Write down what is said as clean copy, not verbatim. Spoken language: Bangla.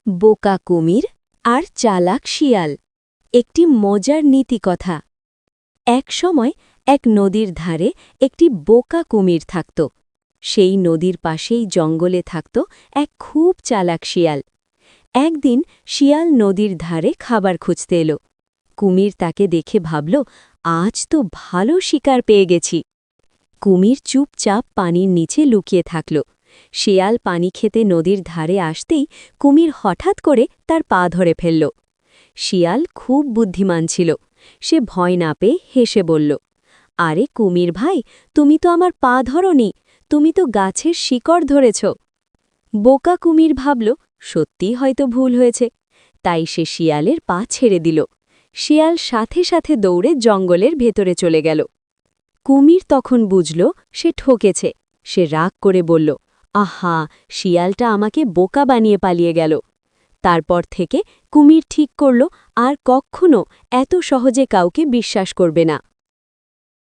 বোকা কুমির আর চালাক শিয়াল। একটি মজার নীতিকথা। এক সময় এক নদীর ধারে একটি বোকা কুমির থাকত। সেই নদীর পাশেই জঙ্গলে থাকত এক খুব চালাক শিয়াল। একদিন শিয়াল নদীর ধারে খাবার খুঁজতে এলো। কুমির তাকে দেখে ভাবল, আজ তো ভালো শিকার পেয়ে গেছি। কুমির চুপচাপ পানির নিচে লুকিয়ে থাকল। শিয়াল পানি খেতে নদীর ধারে আসতেই কুমির হঠাৎ করে তার পা ধরে ফেলল। শিয়াল খুব বুদ্ধিমান ছিল। সে ভয় না পেয়ে হেসে বলল, আরে কুমির ভাই, তুমি তো আমার পা ধরনি, তুমি তো গাছের শিকড় ধরেছ। বোকা কুমির ভাবল, সত্যিই হয়তো ভুল হয়েছে। তাই সে শিয়ালের পা ছেড়ে দিল। শিয়াল সাথে সাথে দৌড়ে জঙ্গলের ভেতরে চলে গেল। কুমির তখন বুঝল সে ঠকেছে। সে রাগ করে বলল, আহা, শিয়ালটা আমাকে বোকা বানিয়ে পালিয়ে গেল। তারপর থেকে কুমির ঠিক করল আর কখনো এত সহজে কাউকে বিশ্বাস করবে না।